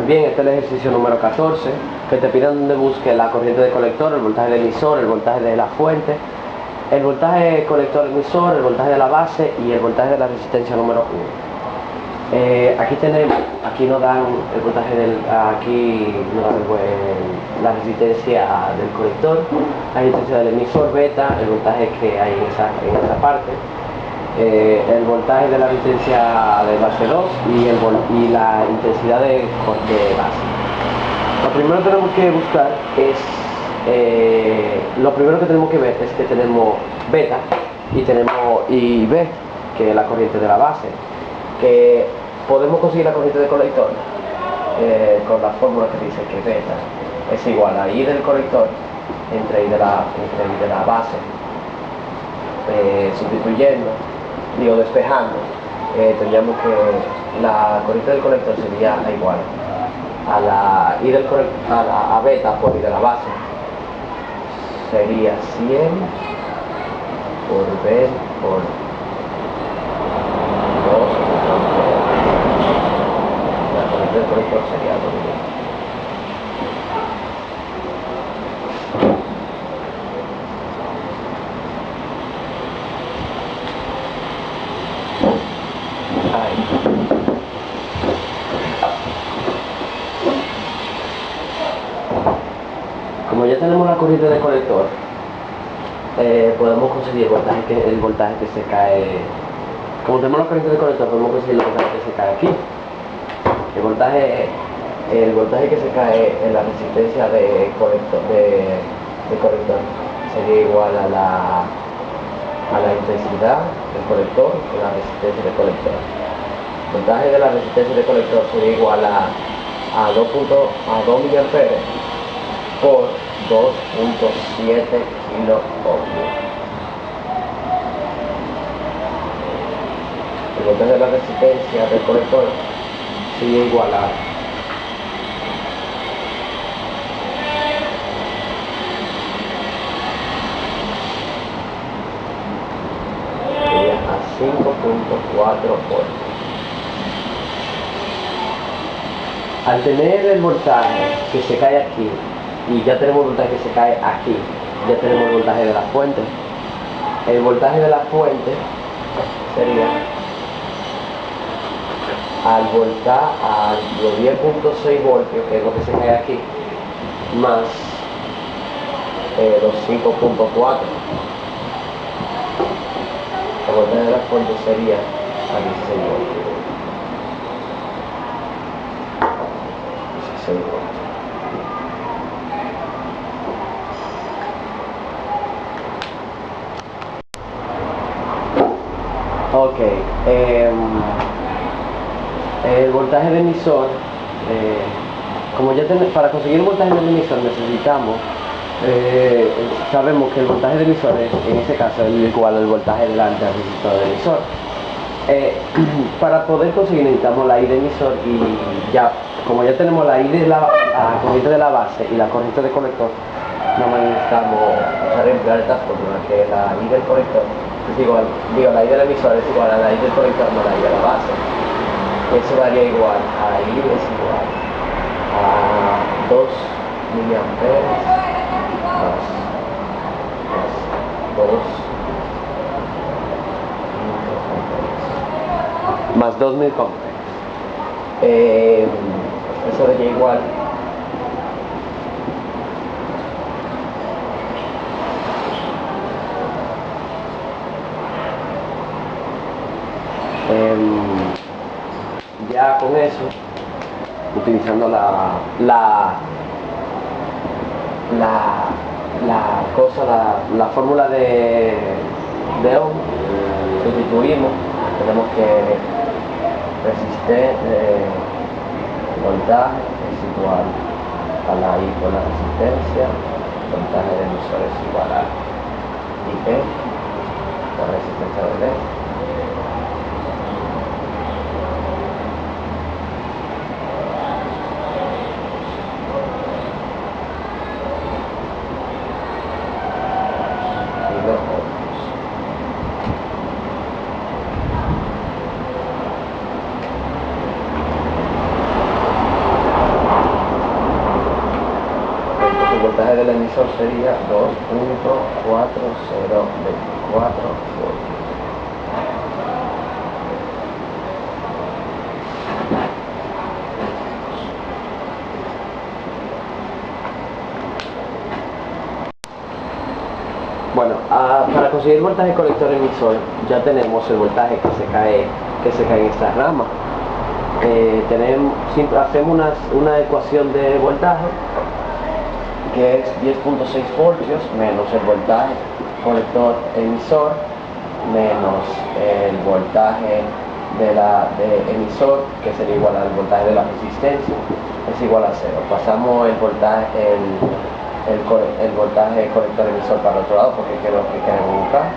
Bien, este es el ejercicio número 14, que te piden donde busque la corriente de colector, el voltaje del emisor, el voltaje de la fuente, el voltaje colector emisor, el voltaje de la base y el voltaje de la resistencia número 1. Aquí nos dan el voltaje la resistencia del colector, la resistencia del emisor beta, el voltaje que hay en esa parte, el voltaje de la resistencia de base 2 y la intensidad de base. Lo primero que tenemos que buscar es, lo primero que tenemos que ver es que tenemos beta y B, que es la corriente de la base, que podemos conseguir la corriente de colector con la fórmula que dice que beta es igual a I del colector entre I de la base, sustituyendo, despejando, tendríamos que la corriente del colector sería igual a la I del colector, a beta por I de la base, sería 100 por B por 2, la corriente del colector sería 2. Como ya tenemos la corriente de colector, podemos conseguir el voltaje que se cae. Como tenemos la corriente de colector, podemos conseguir el voltaje que se cae aquí. El voltaje que se cae en la resistencia de colector sería igual a la intensidad del colector y la resistencia del colector. El voltaje de la resistencia del colector sería igual a 2 mA por 2.7 kiloohms. El voltaje de la resistencia del colector sería igual a 5.4 voltios. Al tener el voltaje que se cae aquí y ya tenemos el voltaje que se cae aquí, ya tenemos el voltaje de la fuente. El voltaje de la fuente sería a los 10.6 voltios, que es lo que se cae aquí, más los 5.4. El voltaje de la fuente sería a 16 voltios. 16 voltios. Ok, el voltaje del emisor, para conseguir el voltaje del emisor necesitamos, sabemos que el voltaje del emisor en este caso es igual al voltaje del resistor del emisor. Para poder conseguir necesitamos la I del emisor y como ya tenemos la I de la corriente de la base y la corriente de colector, no necesitamos emplear esta fórmula, que la I del colector es igual, la I del emisor es igual a la I del colector más la I de la base. Eso daría igual a I es igual a 2 miliamperes más 2 miliamperes. Eso daría igual ya con eso, utilizando la fórmula de Ohm, sustituimos, tenemos que voltaje es igual a la I por la resistencia, voltaje del emisor es igual a IP, la resistencia de D. voltaje del emisor sería 2.4024 voltios. Bueno, para conseguir el voltaje colector emisor ya tenemos el voltaje que se cae en esta rama. Hacemos una ecuación de voltaje que es 10.6 voltios menos el voltaje colector emisor menos el voltaje de emisor, que sería igual al voltaje de la resistencia, es igual a 0. Pasamos el voltaje colector emisor para el otro lado porque quiero que queremos buscar.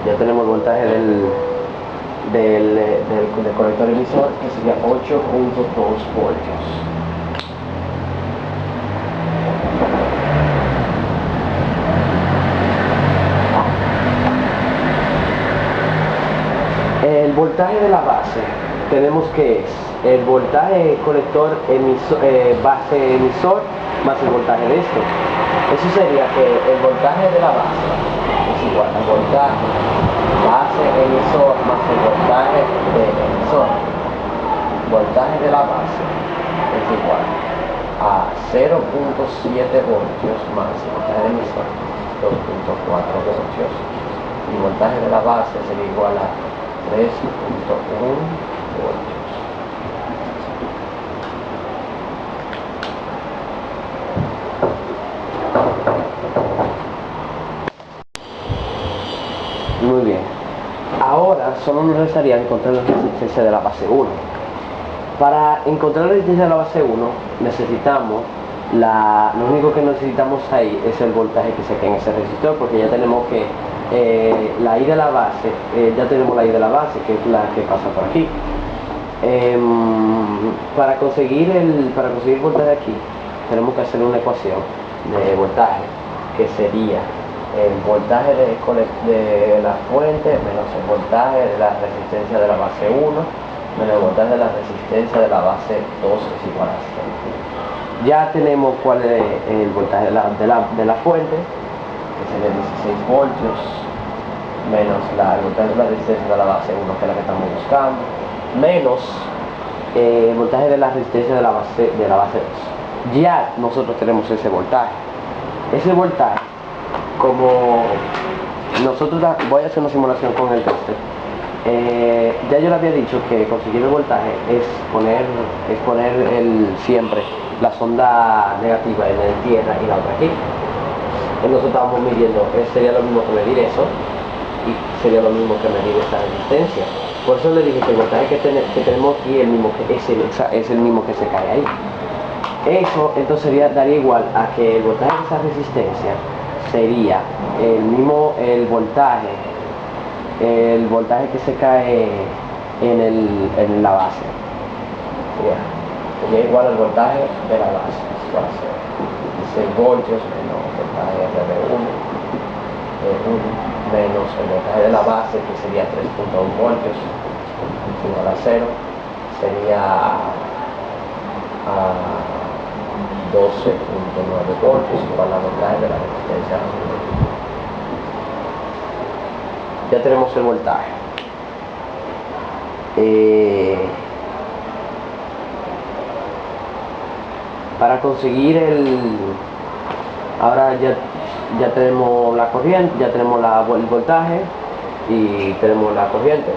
Ya tenemos el voltaje del colector emisor, que sería 8.2 voltios. El voltaje de la base tenemos que es el voltaje colector base emisor más el voltaje de esto. Eso sería que el voltaje de la base es igual al voltaje base emisor más el voltaje de emisor. Voltaje de la base es igual a 0.7 voltios más el voltaje de emisor, 2.4 voltios. Y el voltaje de la base sería igual a 3.1 voltios. Muy bien. Ahora solo nos restaría encontrar la resistencia de la base 1. Para encontrar la resistencia de la base 1 necesitamos lo único que necesitamos ahí es el voltaje que se queda en ese resistor, porque ya tenemos que la I de la base, ya tenemos la I de la base, que es la que pasa por aquí. Para conseguir voltaje aquí tenemos que hacer una ecuación de voltaje que sería el voltaje de la fuente menos el voltaje de la resistencia de la base 1 menos el voltaje de la resistencia de la base 2 es igual a 0. Ya tenemos cuál es el voltaje de la fuente, que sería 16 voltios, menos el voltaje de la resistencia de la base 1, que es la que estamos buscando, menos el voltaje de la resistencia de la base 2. Ya nosotros tenemos ese voltaje. Ese voltaje, como nosotros voy a hacer una simulación con el tester. Ya yo le había dicho que conseguir el voltaje es poner siempre la sonda negativa en la tierra y la otra aquí. Nosotros estábamos midiendo, sería lo mismo que medir eso y sería lo mismo que medir esta resistencia. Por eso le dije que el voltaje que tenemos aquí es el mismo que se cae ahí. Eso entonces daría igual a que el voltaje de esa resistencia sería el voltaje que se cae en la base. Sería igual al voltaje de la base, igual a 6 voltios menos el voltaje de 1 menos el voltaje de la base, que sería 3.1 voltios igual a 0, sería 12.9 voltios igual al voltaje de la resistencia. Ya tenemos el voltaje. Para conseguir ahora ya tenemos la corriente, ya tenemos el voltaje y tenemos la corriente.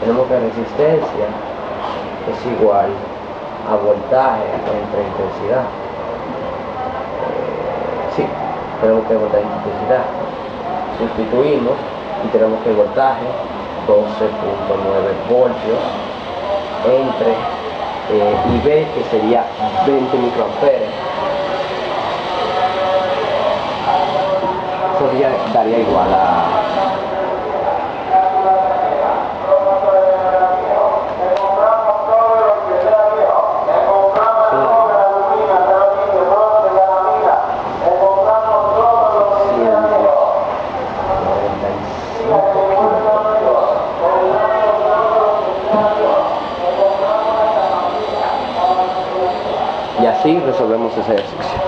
Tenemos que resistencia es igual a voltaje entre intensidad. Sí, tenemos que voltaje entre intensidad. Sustituimos y tenemos que el voltaje 12.9 voltios entre I B, que sería 20 microamperes. Eso daría igual a así resolvemos ese ejercicio.